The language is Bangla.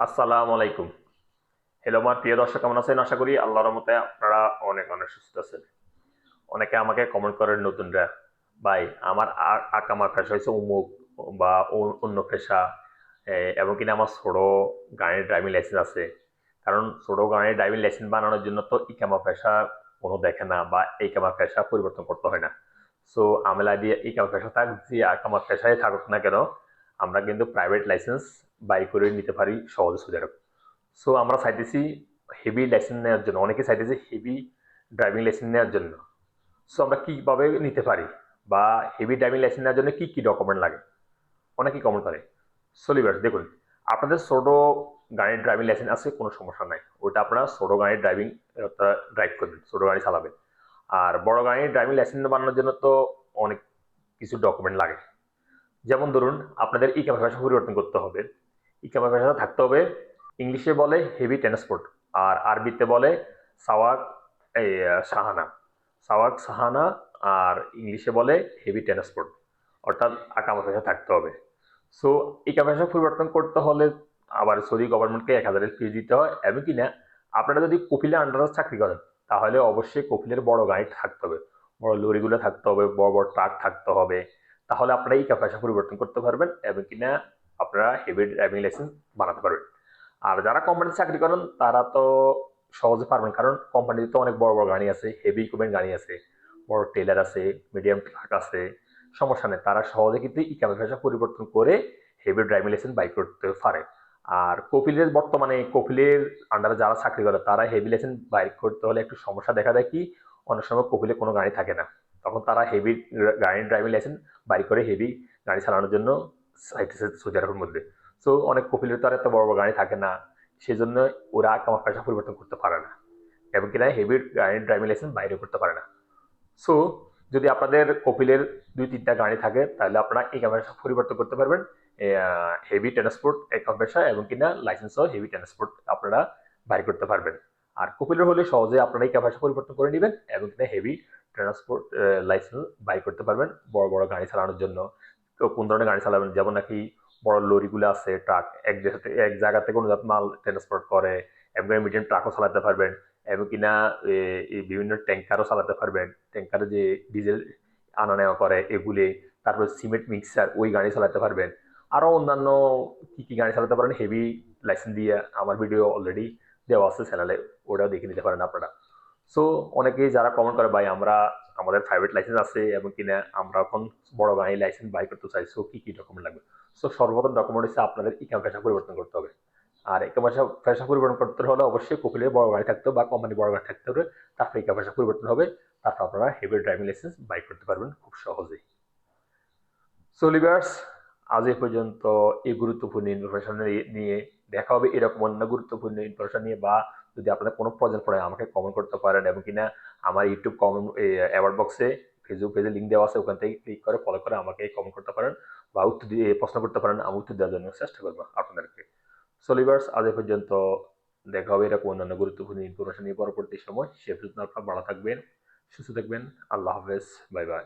আসসালামু আলাইকুম। হ্যালো আমার প্রিয় দর্শক, কেমন আছেন? আশা করি আল্লাহর রহমতে আপনারা অনেক অনেক সুস্থ আছেন। অনেকে আমাকে কমেন্ট করেন নতুনরা, ভাই আমার আকামার পেশা হয়েছে অমুক বা অন্য পেশা, এবং কিনা আমার ছোট গাড়ির ড্রাইভিং লাইসেন্স আছে। কারণ ছোট গাড়ির ড্রাইভিং লাইসেন্স বানানোর জন্য তো ইকামা পেশা কোনো দেখে না, বা ইকামা পেশা পরিবর্তন করতে হয় না। সো আমেলা দিয়ে ইকামা পেশা থাক, যে আকামা পেশায় থাকুক না কেন, আমরা কিন্তু প্রাইভেট লাইসেন্স বাই করে নিতে পারি সহজে সুবিধা। সো আমরা চাইতেছি হেভি লাইসেন্স নেওয়ার জন্য, অনেকে চাইতেছে হেভি ড্রাইভিং লাইসেন্স নেওয়ার জন্য। সো আমরা কিভাবে নিতে পারি, বা হেভি ড্রাইভিং লাইসেন্স নেওয়ার জন্য কি কি ডকুমেন্ট লাগে, অনেকেই কমেন্ট করে। সলিভার্স দেখুন, আপনাদের ছোট গাড়ির ড্রাইভিং লাইসেন্স আছে, কোনো সমস্যা নাই, ওটা আপনারা ছোট গাড়ির ড্রাইভ করবেন, ছোট গাড়ি চালাবেন। আর বড় গাড়ির ড্রাইভিং লাইসেন্স বানানোর জন্য তো অনেক কিছু ডকুমেন্ট লাগে। যেমন ধরুন, আপনাদের ইকামা ভাষা পরিবর্তন করতে হবে। ইকামা ভাষা থাকতে হবে, ইংলিশে বলে হেভি ট্রান্সপোর্ট, আর আরবিতে বলে সাওয়াক সাহানা, সাওয়াক সাহানা, আর ইংলিশে বলে হেভি ট্রান্সপোর্ট, অর্থাৎ আকামা ভাষা থাকতে হবে। সো ইকামা ভাষা পরিবর্তন করতে হলে আবার সৌদি গভর্নমেন্টকে 1,000 ফি দিতে হয়, এবং কিনা আপনারা যদি কপিলের আন্ডারে চাকরি করেন, তাহলে অবশ্যই কপিলের বড় গাড়ি থাকতে হবে, বড় লরিগুলো থাকতে হবে, বড় বড় ট্রাক থাকতে হবে। তাহলে আপনারা এই পেশা পরিবর্তন করতে পারবেন, এবং কিনা আপনারা হেভি ড্রাইভিং লাইসেন্স বানাতে পারবেন। আর যারা কোম্পানিতে চাকরি করেন তারা তো সহজে পারবেন, কারণ কোম্পানিতে তো অনেক বড় বড় গাড়ি আছে, হেভি ইকুইপমেন্ট গাড়ি আছে, বড় টেলার আছে, মিডিয়াম ট্রাক আছে। সমস্যা নেই, তারা সহজে কিন্তু ইকামা পেশা পরিবর্তন করে হেভি ড্রাইভিং লাইসেন্স বাই করতে পারে। আর কপিলের বর্তমানে কপিলের আন্ডারে যারা চাকরি করে তারা হেভি লাইসেন্স বাই করতে হলে একটু সমস্যা দেখা দেয়, কি অনেক সময় কপিলে কোনো গাড়ি থাকে না, তখন তারা হেভি গাড়ির ড্রাইভিং লাইসেন্স বাই করে হেভি গাড়ি চালানোর জন্য চাইতেছে সৌদি আরবের মধ্যে। সো অনেক কপিলের তো আর এত বড় বড় গাড়ি থাকে না, সেই জন্য ওরা আমার পেশা পরিবর্তন করতে পারে না, এবং কিনা হেভি গাড়ির ড্রাইভিং লাইসেন্স বাইরে করতে পারে না। সো যদি আপনাদের কপিলের 2-3টা গাড়ি থাকে, তাহলে আপনারা এই পেশা পরিবর্তন করতে পারবেন হেভি ট্রান্সপোর্ট এক পেশা, এবং কিনা লাইসেন্স সহ হেভি ট্রান্সপোর্ট আপনারা বাইর করতে পারবেন। আর কপিলের হলে সহজে আপনারা এই পেশা পরিবর্তন করে নেবেন, এবং কিনা হেভি ট্রান্সপোর্ট লাইসেন্স বাই করতে পারবেন বড় বড় গাড়ি চালানোর জন্য। তো কোন ধরনের গাড়ি চালাবেন, যেমন নাকি বড় লরিগুলো আছে, ট্রাক এক জায়গা থেকে অন্য মাল ট্রান্সপোর্ট করে, এবং মিডিয়াম ট্রাকও চালাতে পারবেন, এবং কিনা এই বিভিন্ন ট্যাঙ্কারও চালাতে পারবেন, ট্যাঙ্কারে যে ডিজেল আনা নেওয়া করে এগুলি, তারপর সিমেন্ট মিক্সার ওই গাড়ি চালাতে পারবেন। আরো অন্যান্য কি কি গাড়ি চালাতে পারেন হেভি লাইসেন্স দিয়ে, আমার ভিডিও অলরেডি দেওয়া আছে চ্যানেলে, ওটাও দেখে নিতে পারেন আপনারা। সো অনেকেই যারা কমেন্ট করে, ভাই আমরা আমাদের প্রাইভেট লাইসেন্স আছে, এবং কিনা আমরা এখন বড় গাড়ি লাইসেন্স বাই করতে চাই, সো কি কি ডকুমেন্ট লাগবে। সো সর্বপ্রথম ডকুমেন্ট হচ্ছে আপনাদের ইকামা পেশা পরিবর্তন করতে হবে। আর ইকামা পেশা পরিবর্তন করতে হলে অবশ্যই কপিলের বড় গাড়ি থাকতে হবে বা কোম্পানি বড় গাড়ি থাকতে হবে, তারপরে ইকামা পেশা পরিবর্তন হবে। তারপর আপনারা হেভি ড্রাইভিং লাইসেন্স বাই করতে পারবেন খুব সহজেই। সো লিভার্স, আজ এই পর্যন্ত এই গুরুত্বপূর্ণ ইনফরমেশন নিয়ে। দেখা হবে এরকম অন্য গুরুত্বপূর্ণ ইনফরমেশন নিয়ে, বা যদি আপনাদের কোনো প্রয়োজন পড়ে আমাকে কমেন্ট করতে পারেন, এবং কিনা আমার ইউটিউব কমেন্ট অ্যাওয়ার্ড বক্সে ফেসবুক পেজে লিঙ্ক দেওয়া আছে, ওখান থেকে ক্লিক করে ফলো করে আমাকে কমেন্ট করতে পারেন, বা উত্তর দিয়ে প্রশ্ন করতে পারেন, আমি উত্তর দেওয়ার জন্য চেষ্টা করবো আপনাদেরকে। সো লিভার্স, আজ এই পর্যন্ত। দেখা হবে এরকম অন্যান্য গুরুত্বপূর্ণ ইনফরমেশন নিয়ে পরবর্তী সময়। সে পর্যন্ত আপনারা ভালো থাকবেন, সুস্থ থাকবেন। আল্লাহ হাফেজ, বাই বাই।